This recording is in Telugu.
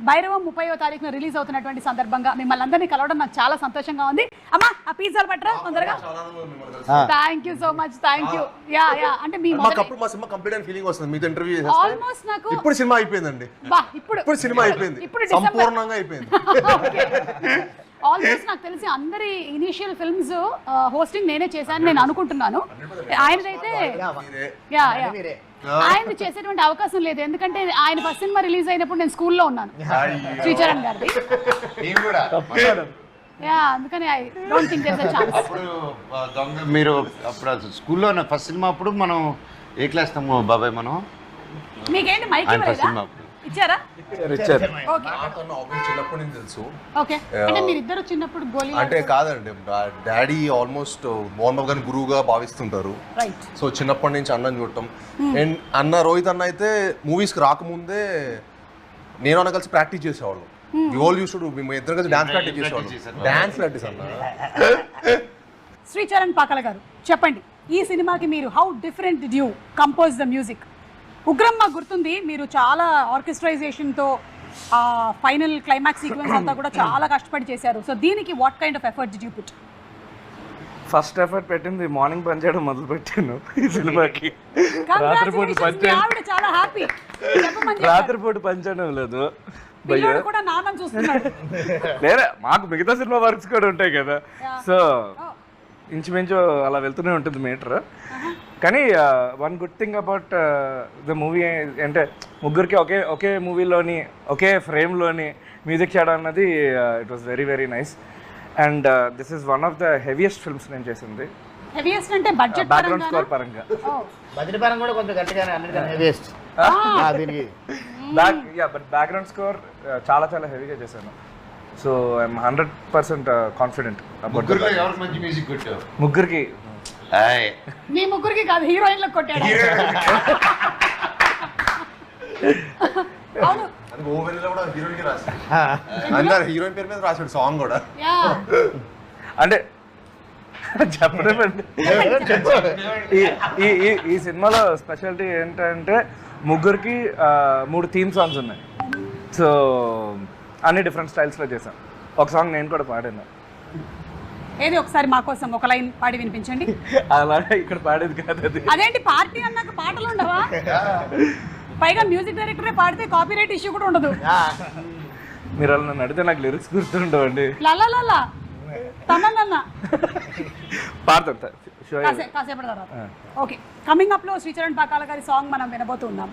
భైరవం 30వ తారీఖున రిలీజ్ అవుతున్నటువంటి సందర్భంగా మిమ్మల్ని అందరినీ కలవడం నాకు చాలా సంతోషంగా ఉంది. అమ్మా ఆ పిజ్జాలు పట్టరా తొందరగా. Thank you so much, thank you. Yeah yeah అంటే మీ మాకప్పుడు మా సినిమా కంప్లీట్ అయిన ఫీలింగ్ వస్తుంది మీతో ఇంటర్వ్యూ చేస్తే. ఆల్మోస్ట్ నాకు ఇప్పుడు సినిమా అయిపోయిందండి. బా ఇప్పుడు సినిమా అయిపోయింది, సంపూర్ణంగా అయిపోయింది. ఆల్మోస్ట్ నాకు తెలిసి అందరి ఇనిషియల్ ఫిల్మ్స్ హోస్టింగ్ నేనే చేశాను నేను అనుకుంటున్నాను. ఆయనదైతే ఆయన చేసేటువంటి అవకాశం లేదు, ఎందుకంటే ఆయన ఫస్ట్ సినిమా రిలీజ్ అయినప్పుడు నేను స్కూల్లో ఉన్నాను, శ్రీచరణ్ గారిది. అందుకని I don't think there is a chance. మీరు అప్పుడు స్కూల్లో ఫస్ట్ సినిమా అప్పుడు మనం ఏ క్లాస్ తాము బాబాయ్ మనం? మీకేంటి మైక్ ఇవ్వలేదా? ఇచ్చారా? చిన్నప్పటి నుంచి తెలుసు. ఓకే అంటే మీరిద్దరు చిన్నప్పుడు గోలీ అంటే కాదండి, డాడీ ఆల్మోస్ట్ మోహన్ బాబు గారిని గురువుగా భావిస్తుంటారు. సో చిన్నప్పటి నుంచి అన్నని చూడటం. అండ్ అన్న రోహిత్ అన్న అయితే మూవీస్ కి రాకముందే నేను అన్న కలిసి ప్రాక్టీస్ చేసేవాళ్ళు. మేము ఇద్దరు కలిసి డాన్స్ ప్రాక్టీస్ చేసేవాళ్ళు. డాన్స్ ప్రాక్టీస్ అన్న. శ్రీచరణ్ పాకాల గారు చెప్పండి, ఈ సినిమాకి మీరు how different did you compose the music? Ugram మాకు గుర్తుంది, మీరు చాలా ఆర్కెస్ట్రైజేషన్తో ఫైనల్ క్లైమాక్స్ సీక్వెన్స్ అంతా కూడా చాలా కష్టపడి చేశారు. సో దీనికి what kind of effort did you put? First effort పెట్టింది మార్నింగ్ పని చేయడం మొదలు పెట్టాను ఈ సినిమాకి. రాత్రిపూట పని చాలా హ్యాపీ. రాత్రిపూట పని చేయడం లేదు, కూడా నాన్న చూస్తున్నాడు. లేదా మాకు మిగతా సినిమా వర్క్స్ కూడా ఉంటాయి కదా, సో ఇంచుమించు అలా వెళ్తూనే ఉంటుంది మీటర్. కానీ one good thing about the movie అంటే ముగ్గురికి ఒకే మూవీలోని ఒకే ఫ్రేమ్లోని మ్యూజిక్ చేయడం అన్నది it was very very nice. And this is one of the heaviest films నేను చేసింది. హెవియెస్ట్ అంటే బడ్జెట్ బ్యాక్గ్రౌండ్ స్కోర్ పరంగా. బడ్జెట్ పరంగా కూడా కొంచెం గట్టిగానే అన్నిటికన్నా హెవియెస్ట్ దీనికి. బట్ బ్యాక్గ్రౌండ్ స్కోర్ చాలా చాలా హెవీగా చేశాను. So I'm 100% confident about. ఎవరికి మంచి మ్యూజిక్ కొట్టావు? ముగ్గురికి. మీ ముగ్గురికి కాదు, హీరోయిన్లకు కొట్టాడు. అవును హీరోయిన్ పేరు మీద రాశాడు సాంగ్ కూడా. అంటే చెప్పలేమండి. ఈ సినిమాలో స్పెషాలిటీ ఏంటంటే ముగ్గురికి 3 థీమ్ సాంగ్స్ ఉన్నాయి. సో అన్ని డిఫరెంట్ స్టైల్స్లో చేశాను. ఒక సాంగ్ నేను కూడా పాడాను. ఏది ఒకసారి మా కోసం ఒక లైన్ పాడి వినిపించండి. అలా ఇక్కడ పాడేది కాదు అది. అదేంటి పార్టీ అన్నాక పాటలు ఉండవా? పైగా మ్యూజిక్ డైరెక్టరే పాడితే కాపీరైట్ ఇష్యూ కూడా ఉండదు. మీరు అలా నన్ను అడిగితే నాకు లిరిక్స్ గుర్తుండవండి. లలా తనన్న పాడతాను కాసేపటి తర్వాత. ఓకే, కమింగ్ అప్ లో శ్రీచరణ్ పాకాల గారి సాంగ్ మనం వినబోతున్నాం.